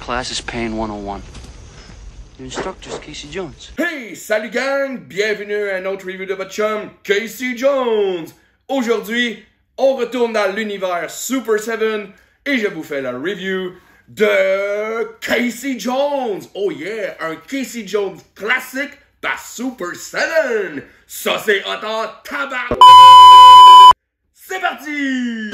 class is Pain 101. Your instructor's Casey Jones. Hey, salut gang! Bienvenue à un autre review de votre chum, Casey Jones! Aujourd'hui, on retourne dans l'univers Super 7 et je vous fais la review de Casey Jones! Oh yeah! Un Casey Jones classique par Super 7! Ça c'est hot en tabac! C'est parti!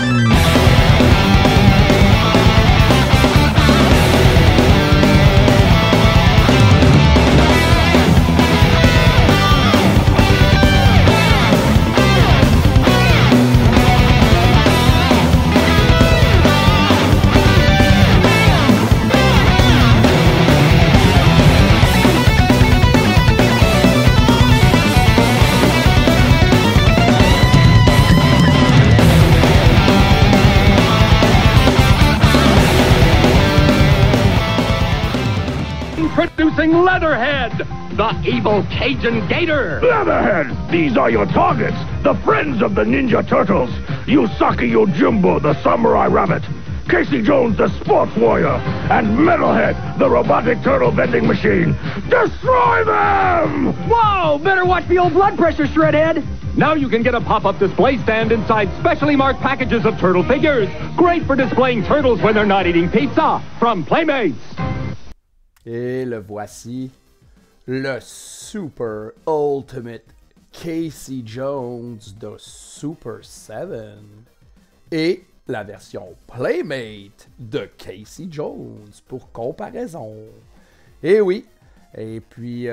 Introducing Leatherhead, the evil Cajun Gator. Leatherhead, these are your targets, the friends of the Ninja Turtles. Yusaki Yojimbo, the Samurai Rabbit. Casey Jones, the Sports Warrior. And Metalhead, the robotic turtle vending machine. Destroy them! Whoa, better watch the old blood pressure, Shredhead. Now you can get a pop-up display stand inside specially marked packages of turtle figures. Great for displaying turtles when they're not eating pizza. From Playmates. Et le voici, le Super Ultimate Casey Jones de Super 7 et la version Playmate de Casey Jones pour comparaison. Et oui, et puis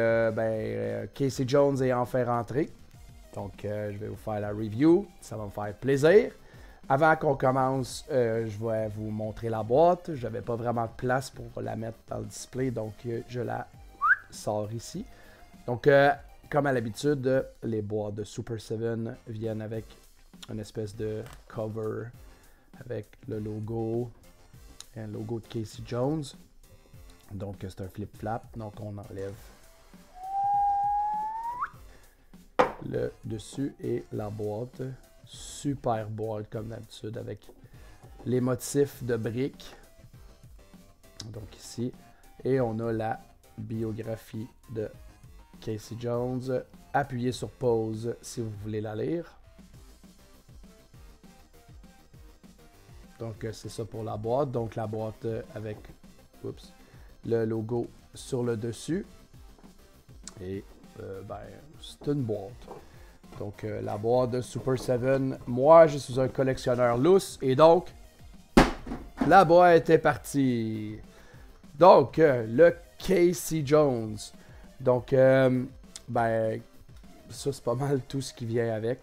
Casey Jones est enfin rentré, donc je vais vous faire la review, ça va me faire plaisir. Avant qu'on commence, je vais vous montrer la boîte. Je n'avais pas vraiment de place pour la mettre dans le display, donc je la sors ici. Donc, comme à l'habitude, les boîtes de Super 7 viennent avec une espèce de cover avec le logo, un logo de Casey Jones. Donc, c'est un flip-flap, donc on enlève le dessus et la boîte. Super boîte comme d'habitude avec les motifs de briques. Donc ici. Et on a la biographie de Casey Jones. Appuyez sur pause si vous voulez la lire. Donc c'est ça pour la boîte. Donc la boîte avec le logo sur le dessus. Et c'est une boîte. Donc, la boîte de Super 7. Moi, je suis un collectionneur lousse. Et donc, la boîte est partie. Donc, le Casey Jones. Donc, ça, c'est pas mal tout ce qui vient avec.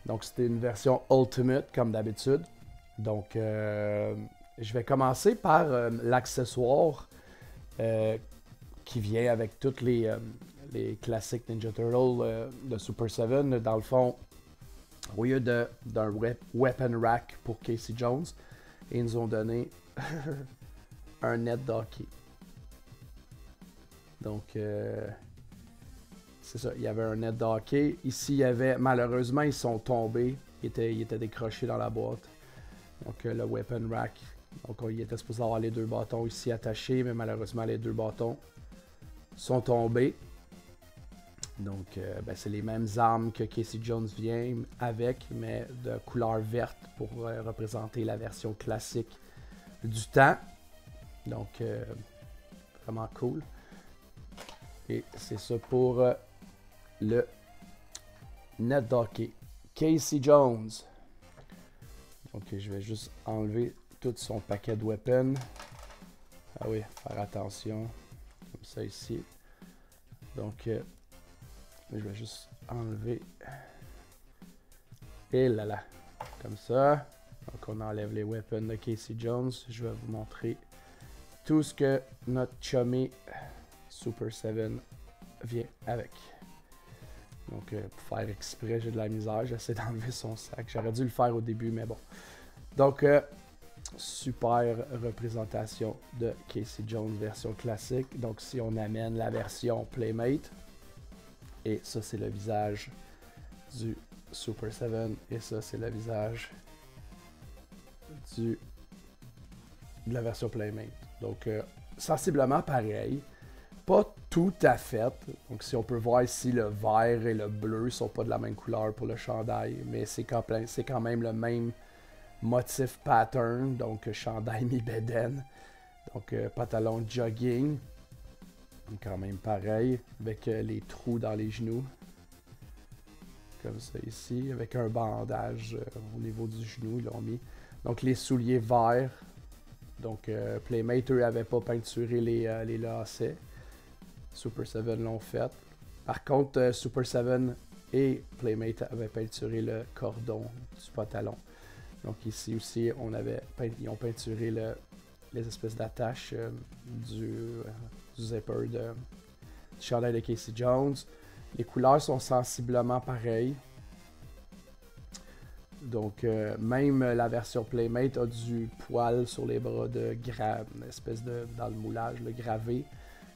Donc, c'était une version Ultimate, comme d'habitude. Donc, je vais commencer par l'accessoire qui vient avec toutes les classiques Ninja Turtles de Super 7. Dans le fond, au lieu d'un weapon rack pour Casey Jones, ils nous ont donné un net d'hockey. Donc, c'est ça, il y avait un net d'hockey. Ici, il y avait, malheureusement, ils sont tombés. Ils étaient décrochés dans la boîte. Donc, le weapon rack. Donc, il était supposé avoir les deux bâtons ici attachés, mais malheureusement, les deux bâtons sont tombés. Donc, c'est les mêmes armes que Casey Jones vient avec, mais de couleur verte pour représenter la version classique du temps. Donc, vraiment cool. Et c'est ça pour le net d'hockey. Casey Jones. Donc, je vais juste enlever tout son paquet de weapons. Ah oui, faire attention. Comme ça ici. Donc, je vais juste enlever. Et là, comme ça. Donc on enlève les weapons de Casey Jones. Je vais vous montrer tout ce que notre chummy Super 7 vient avec. Donc pour faire exprès, j'ai de la misère. J'essaie d'enlever son sac. J'aurais dû le faire au début, mais bon. Donc super représentation de Casey Jones version classique. Donc si on amène la version Playmate. Et ça, c'est le visage du Super 7. Et ça, c'est le visage de la version Playmate. Donc, sensiblement pareil. Pas tout à fait. Donc si on peut voir ici, le vert et le bleu sont pas de la même couleur pour le chandail, mais c'est quand même le même motif pattern, donc chandail mi-bedaine. Donc pantalon jogging, quand même pareil, avec les trous dans les genoux. Comme ça ici, avec un bandage au niveau du genou, ils l'ont mis. Donc les souliers verts. Donc Playmate, eux, n'avaient pas peinturé les lacets. Super 7 l'ont fait. Par contre, Super 7 et Playmate avaient peinturé le cordon du pantalon. Donc ici aussi, ils ont peinturé les espèces d'attaches du zipper du chandail de Casey Jones. Les couleurs sont sensiblement pareilles. Donc, même la version Playmate a du poil sur les bras une espèce de, dans le moulage, le gravé.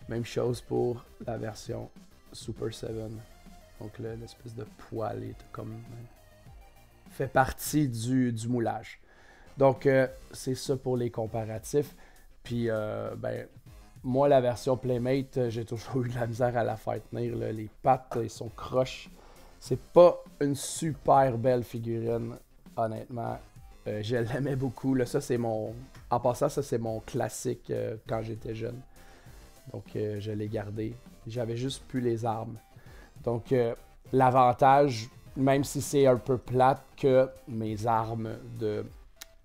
Même chose pour la version Super 7. Donc, l'espèce de poil est comme fait partie du moulage. Donc, c'est ça pour les comparatifs. Puis, moi, la version Playmate, j'ai toujours eu de la misère à la faire tenir. Là. Les pattes, ils sont croches. C'est pas une super belle figurine, honnêtement. Je l'aimais beaucoup. Là. Ça, c'est mon... En passant, ça, c'est mon classique quand j'étais jeune. Donc, je l'ai gardé. J'avais juste plus les armes. Donc, l'avantage, même si c'est un peu plate, que mes armes de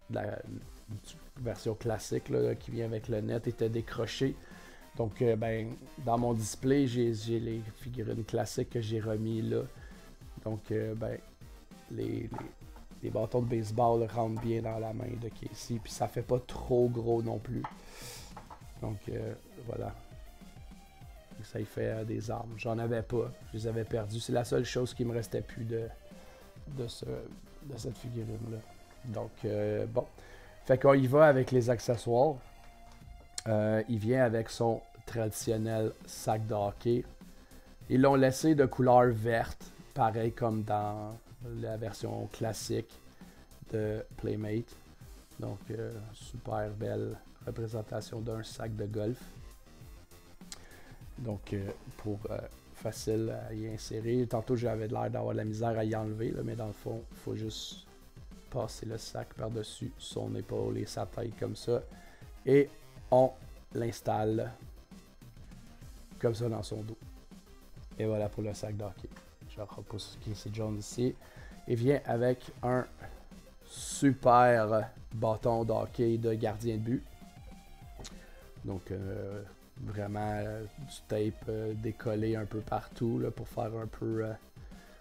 la version classique là, qui vient avec le net étaient décrochées. Donc, dans mon display, j'ai les figurines classiques que j'ai remis là. Donc, les bâtons de baseball rentrent bien dans la main de Casey. Puis ça fait pas trop gros non plus. Donc, voilà. Ça y fait des armes. J'en avais pas. Je les avais perdues. C'est la seule chose qui me restait plus de cette figurine-là. Donc, bon. Fait qu'on y va avec les accessoires. Il vient avec son traditionnel sac de hockey. Ils l'ont laissé de couleur verte, pareil comme dans la version classique de Playmate. Donc, super belle représentation d'un sac de golf. Donc, pour facile à y insérer. Tantôt, j'avais l'air d'avoir de la misère à y enlever, là, mais dans le fond, il faut juste passer le sac par-dessus son épaule et sa taille comme ça. Et on l'installe comme ça dans son dos. Et voilà pour le sac d'hockey. Je repousse Casey Jones ici. Il vient avec un super bâton d'hockey de gardien de but. Donc, vraiment du tape décollé un peu partout là, pour faire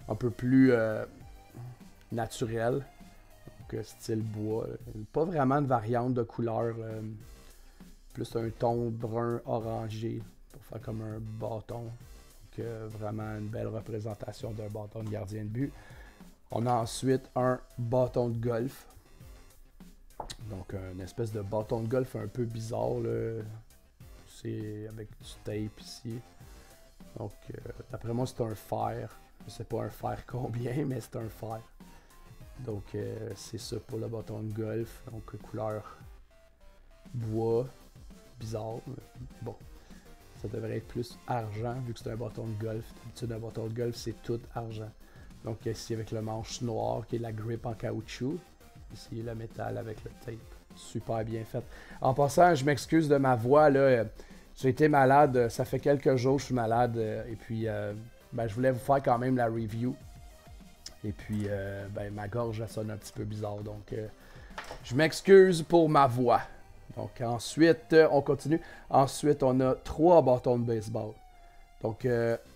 un peu plus naturel. Donc, style bois. Pas vraiment de variante de couleur. Plus un ton brun orangé pour faire comme un bâton. Donc, vraiment une belle représentation d'un bâton de gardien de but. On a ensuite un bâton de golf. Donc, une espèce de bâton de golf un peu bizarre. Là. C'est avec du tape ici. Donc, d'après moi, c'est un fer. Je sais pas un fer combien, mais c'est un fer. Donc, c'est ça pour le bâton de golf. Donc, couleur bois. Bizarre. Bon. Ça devrait être plus argent, vu que c'est un bâton de golf. D'habitude, un bâton de golf, c'est tout argent. Donc, ici, avec le manche noir, qui est la grip en caoutchouc. Ici, le métal avec le tape. Super bien fait. En passant, je m'excuse de ma voix, là. J'ai été malade. Ça fait quelques jours que je suis malade. Et puis, je voulais vous faire quand même la review. Et puis, ma gorge, elle sonne un petit peu bizarre. Donc, je m'excuse pour ma voix. Donc, ensuite, on continue. Ensuite, on a 3 bâtons de baseball. Donc,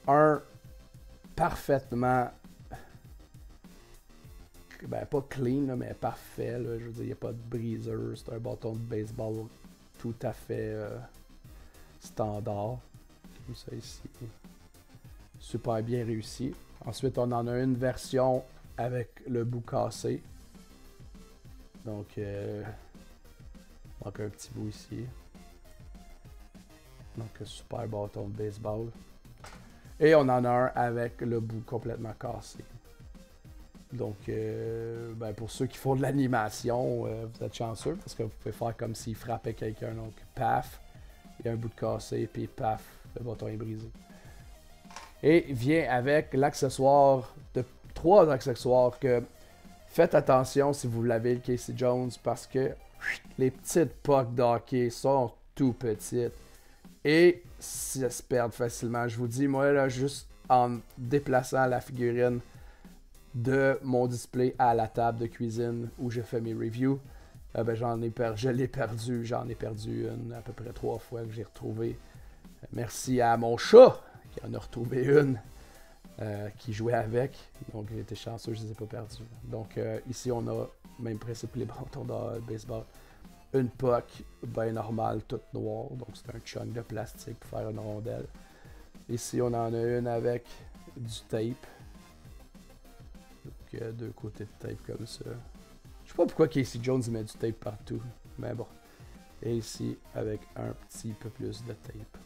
un parfaitement... pas clean, là, mais parfait. Là, je veux dire, il n'y a pas de briseur. C'est un bâton de baseball tout à fait standard. Comme ça ici. Super bien réussi. Ensuite, on en a une version avec le bout cassé. Donc, un petit bout ici. Donc, un super bâton de baseball. Et on en a un avec le bout complètement cassé. Donc, pour ceux qui font de l'animation, vous êtes chanceux parce que vous pouvez faire comme s'il frappait quelqu'un. Donc, paf, il y a un bout de cassé, puis paf, le bâton est brisé. Et il vient avec l'accessoire, 3 accessoires que faites attention si vous l'avez le Casey Jones parce que les petites pucks d'hockey sont tout petites et ça se perdent facilement. Je vous dis, moi là, juste en déplaçant la figurine de mon display à la table de cuisine où j'ai fait mes reviews, ben je l'ai perdu. J'en ai perdu une à peu près 3 fois que j'ai retrouvé. Merci à mon chat qui en a retrouvé une. Qui jouait avec, donc j'ai été chanceux, je ne les ai pas perdus. Donc ici on a même principe les bâtons de baseball, une puck bien normale, toute noire, donc c'est un chunk de plastique pour faire une rondelle. Ici on en a une avec du tape, donc 2 côtés de tape comme ça. Je sais pas pourquoi Casey Jones met du tape partout, mais bon. Et ici avec un petit peu plus de tape.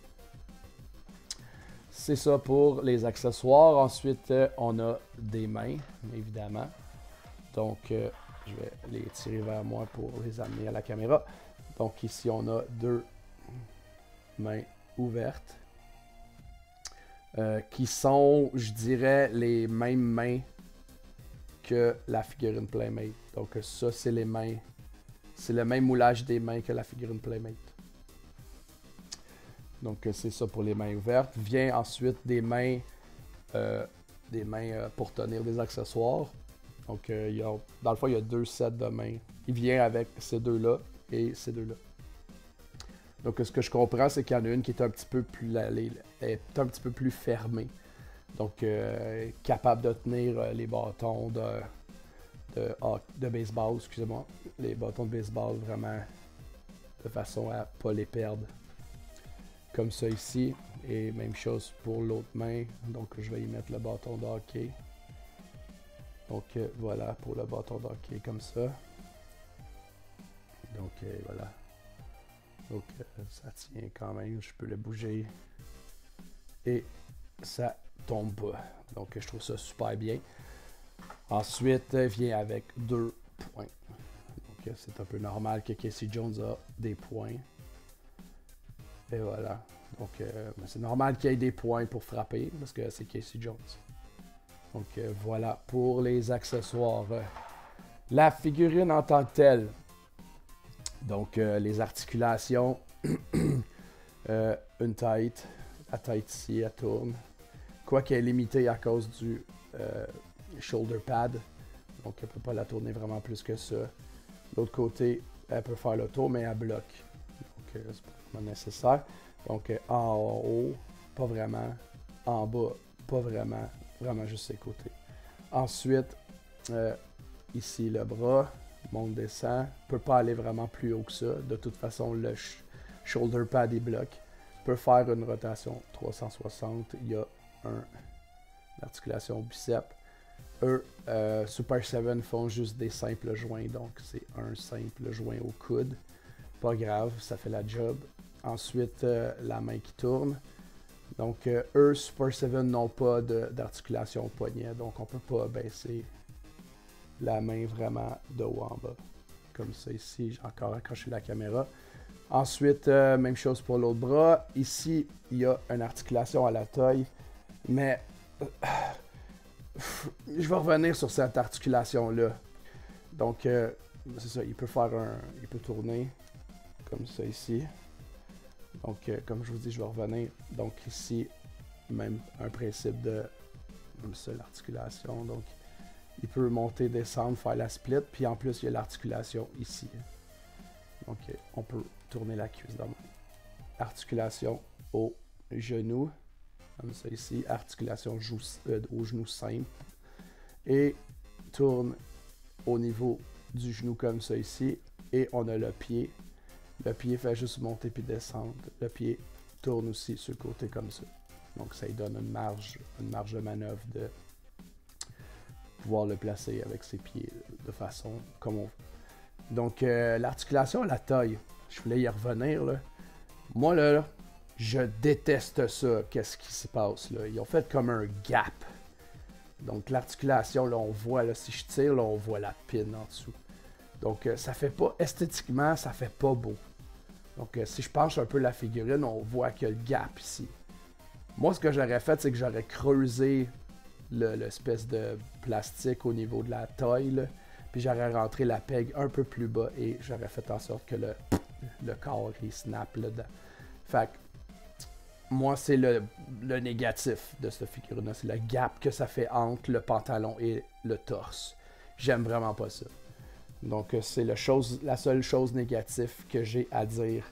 C'est ça pour les accessoires. Ensuite, on a des mains, évidemment. Donc, je vais les tirer vers moi pour les amener à la caméra. Donc, ici, on a 2 mains ouvertes. Qui sont, je dirais, les mêmes mains que la figurine Playmate. Donc, ça, c'est les mains. C'est le même moulage des mains que la figurine Playmate. Donc, c'est ça pour les mains ouvertes. Vient ensuite des mains pour tenir des accessoires. Donc, dans le fond, il y a 2 sets de mains. Il vient avec ces 2-là et ces 2-là. Donc, ce que je comprends, c'est qu'il y en a une qui est un petit peu plus fermée. Donc, capable de tenir les bâtons de baseball, excusez-moi. Les bâtons de baseball vraiment de façon à ne pas les perdre. Comme ça ici, et même chose pour l'autre main, donc je vais y mettre le bâton de hockey. Donc voilà pour le bâton de hockey comme ça. Donc voilà. Donc ça tient quand même, je peux le bouger. Et ça tombe pas. Donc je trouve ça super bien. Ensuite, vient avec 2 points. Donc c'est un peu normal que Casey Jones a des points. Et voilà. Donc, c'est normal qu'il y ait des points pour frapper parce que c'est Casey Jones. Donc, voilà pour les accessoires. La figurine en tant que telle. Donc, les articulations. Une tête. La tête ici, elle tourne. Quoi qu'elle est limitée à cause du shoulder pad. Donc, elle ne peut pas la tourner vraiment plus que ça. L'autre côté, elle peut faire le tour, mais elle bloque. Donc, c'est pas nécessaire. Donc, en haut, pas vraiment. En bas, pas vraiment. Vraiment juste ses côtés. Ensuite, ici, le bras. Monte, descend. Peut pas aller vraiment plus haut que ça. De toute façon, le shoulder pad est bloc. Peut faire une rotation 360. Il y a une articulation au bicep. Eux, Super 7 font juste des simples joints. Donc, c'est un simple joint au coude. Pas grave, ça fait la job. Ensuite, la main qui tourne. Donc, eux, Super 7 n'ont pas d'articulation au poignet. Donc, on peut pas baisser la main vraiment de haut en bas. Comme ça ici, j'ai encore accroché la caméra. Ensuite, même chose pour l'autre bras. Ici, il y a une articulation à la taille. Mais, je vais revenir sur cette articulation-là. Donc, c'est ça, il peut tourner comme ça ici. Donc, comme je vous dis, je vais revenir. Donc, ici, même un principe de comme ça, l'articulation. Donc, il peut monter, descendre, faire la split. Puis en plus, il y a l'articulation ici. Donc, on peut tourner la cuisse de main. Articulation au genou. Comme ça ici. Articulation au genou simple. Et tourne au niveau du genou comme ça ici. Et on a le pied. Le pied fait juste monter puis descendre. Le pied tourne aussi sur le côté comme ça. Donc ça lui donne une marge de manœuvre de pouvoir le placer avec ses pieds de façon comme on veut. Donc l'articulation à la taille, je voulais y revenir là. Moi là, je déteste ça. Qu'est-ce qui se passe là? Ils ont fait comme un gap. Donc l'articulation, là on voit, là, si je tire, là on voit la pine en dessous. Donc ça fait pas, esthétiquement, ça fait pas beau. Donc, si je penche un peu la figurine, on voit qu'il y a le gap ici. Moi, ce que j'aurais fait, c'est que j'aurais creusé l'espèce de plastique au niveau de la taille, là, puis j'aurais rentré la peg un peu plus bas et j'aurais fait en sorte que le corps, il snap là-dedans. Fait que, moi, c'est le négatif de cette figurine-là. C'est le gap que ça fait entre le pantalon et le torse. J'aime vraiment pas ça. Donc, c'est la seule chose négative que j'ai à dire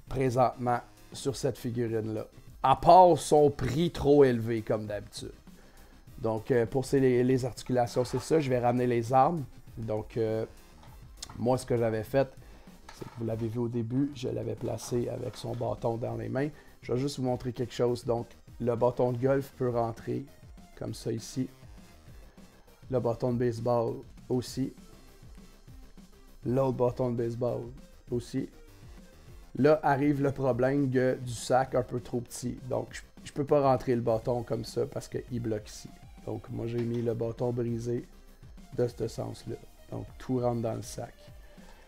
présentement sur cette figurine-là. À part son prix trop élevé, comme d'habitude. Donc, pour les articulations, c'est ça. Je vais ramener les armes. Donc, moi, ce que j'avais fait, c'est que vous l'avez vu au début, je l'avais placé avec son bâton dans les mains. Je vais juste vous montrer quelque chose. Donc, le bâton de golf peut rentrer comme ça ici. Le bâton de baseball aussi. L'autre bâton de baseball aussi. Là arrive le problème du sac un peu trop petit. Donc, je peux pas rentrer le bâton comme ça parce qu'il bloque ici. Donc, moi, j'ai mis le bâton brisé de ce sens-là. Donc, tout rentre dans le sac.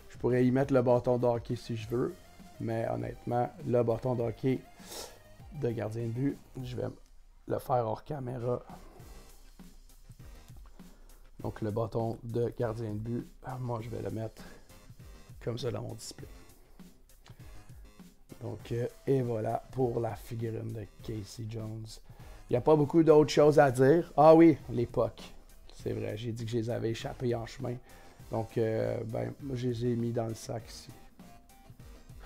Je pourrais y mettre le bâton de hockey si je veux. Mais honnêtement, le bâton de hockey de gardien de but, je vais le faire hors caméra. Donc, le bâton de gardien de but, moi, je vais le mettre comme ça dans mon display. Donc, et voilà pour la figurine de Casey Jones. Il n'y a pas beaucoup d'autres choses à dire. Ah oui, les pucks. C'est vrai, j'ai dit que je les avais échappés en chemin. Donc, moi, je les ai mis dans le sac ici.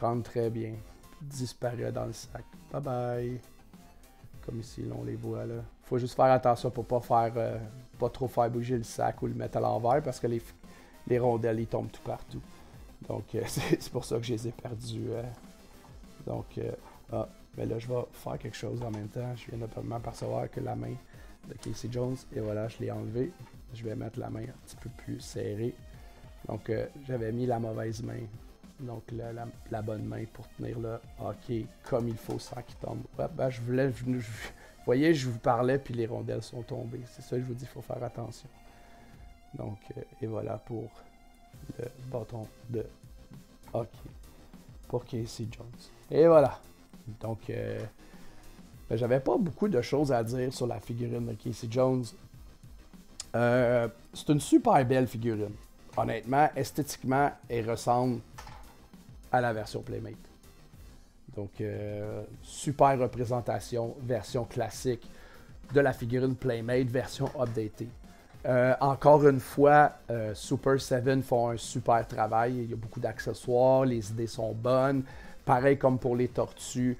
Rentre très bien. Disparaît dans le sac. Bye bye. Comme ici, là, on les voit là. Faut juste faire attention pour pas trop faire bouger le sac ou le mettre à l'envers parce que les rondelles, ils tombent tout partout. Donc, c'est pour ça que je les ai perdus. Mais là, je vais faire quelque chose en même temps. Je viens de m'apercevoir que la main de Casey Jones, et voilà, je l'ai enlevé. Je vais mettre la main un petit peu plus serrée. Donc, j'avais mis la mauvaise main. Donc, la bonne main pour tenir le hockey comme il faut sans qu'il tombe. Ouais, ben, vous voyez, je vous parlais, puis les rondelles sont tombées. C'est ça que je vous dis, il faut faire attention. Donc, et voilà pour le bâton de hockey pour Casey Jones. Et voilà. Donc, j'avais pas beaucoup de choses à dire sur la figurine de Casey Jones. C'est une super belle figurine. Honnêtement, esthétiquement, elle ressemble à la version Playmate. Donc, super représentation, version classique de la figurine Playmate, version updatée. Encore une fois, Super 7 font un super travail. Il y a beaucoup d'accessoires, les idées sont bonnes. Pareil comme pour les tortues,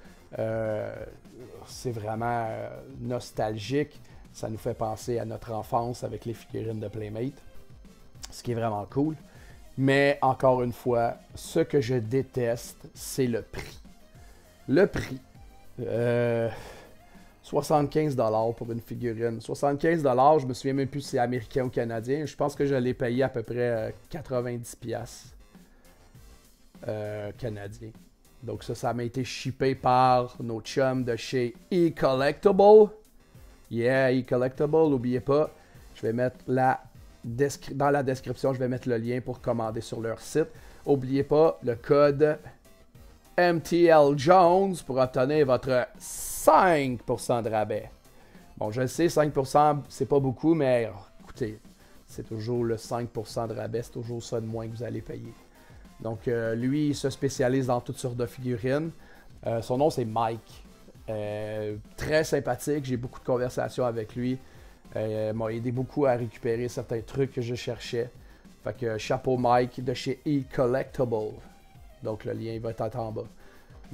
c'est vraiment nostalgique. Ça nous fait penser à notre enfance avec les figurines de Playmate, ce qui est vraiment cool. Mais encore une fois, ce que je déteste, c'est le prix. Le prix. 75$ pour une figurine. 75$, je me souviens même plus si c'est américain ou canadien. Je pense que je l'ai payé à peu près 90$ canadien. Donc ça m'a été shippé par nos chums de chez eCollectible. Yeah, eCollectible, n'oubliez pas. Je vais mettre dans la description, je vais mettre le lien pour commander sur leur site. N'oubliez pas le code MTL Jones pour obtenir votre 5% de rabais. Bon, je le sais, 5%, c'est pas beaucoup, mais écoutez, c'est toujours le 5% de rabais, c'est toujours ça de moins que vous allez payer. Donc, lui, il se spécialise dans toutes sortes de figurines. Son nom, c'est Mike. Très sympathique, j'ai beaucoup de conversations avec lui. Il m'a aidé beaucoup à récupérer certains trucs que je cherchais. Fait que chapeau Mike de chez eCollectible. Donc, le lien va être en bas.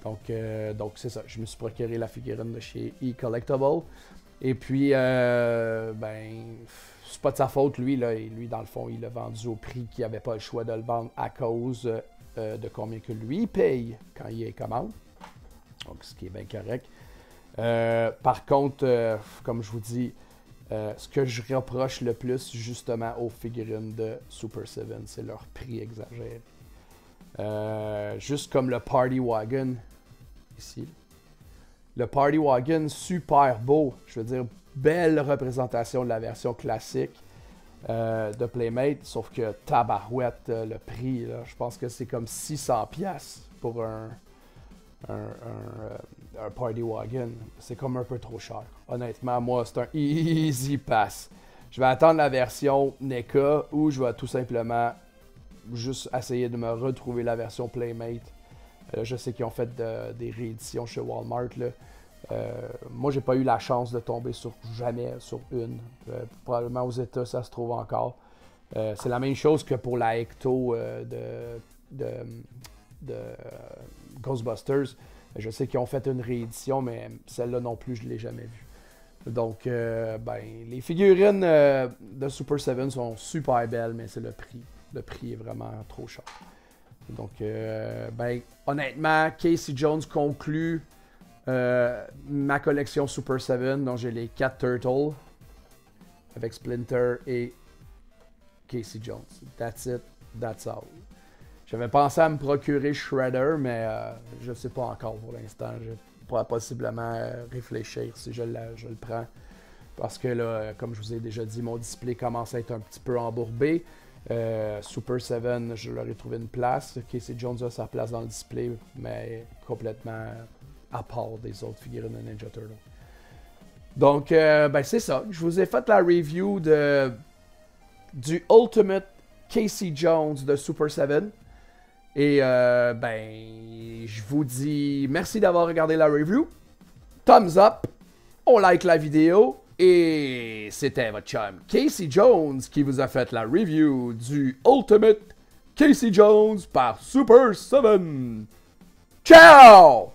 Donc c'est ça. Je me suis procuré la figurine de chez eCollectible. Et puis, c'est pas de sa faute, lui. Lui, dans le fond, il l'a vendu au prix qu'il n'avait pas le choix de le vendre à cause de combien que lui paye quand il est commande. Donc, ce qui est bien correct. Par contre, comme je vous dis, ce que je reproche le plus, justement, aux figurines de Super 7, c'est leur prix exagéré. Juste comme le Party Wagon, ici. Le Party Wagon, super beau. Je veux dire, belle représentation de la version classique de Playmate. Sauf que tabarouette, le prix, là, je pense que c'est comme 600$ pour un Party Wagon. C'est comme un peu trop cher. Honnêtement, moi, c'est un easy pass. Je vais attendre la version NECA ou je vais tout simplement juste essayer de me retrouver la version Playmate. Je sais qu'ils ont fait des rééditions chez Walmart. Là. Moi, j'ai pas eu la chance de tomber sur une. Probablement aux États, ça se trouve encore. C'est la même chose que pour la Ecto de Ghostbusters. Je sais qu'ils ont fait une réédition, mais celle-là non plus, je ne l'ai jamais vue. Donc, les figurines de Super 7 sont super belles, mais c'est le prix. Le prix est vraiment trop cher. Donc, honnêtement, Casey Jones conclut ma collection Super 7. Donc, j'ai les 4 Turtles avec Splinter et Casey Jones. That's it, that's all. J'avais pensé à me procurer Shredder, mais je ne sais pas encore pour l'instant. Je pourrais possiblement réfléchir si je le prends. Parce que là, comme je vous ai déjà dit, mon display commence à être un petit peu embourbé. Super 7, je leur ai trouvé une place. Casey Jones a sa place dans le display, mais complètement à part des autres figurines de Ninja Turtle. Donc, c'est ça. Je vous ai fait la review du Ultimate Casey Jones de Super 7. Et je vous dis merci d'avoir regardé la review. Thumbs up, on like la vidéo. Et c'était votre chum Casey Jones qui vous a fait la review du Ultimate Casey Jones par Super 7. Ciao!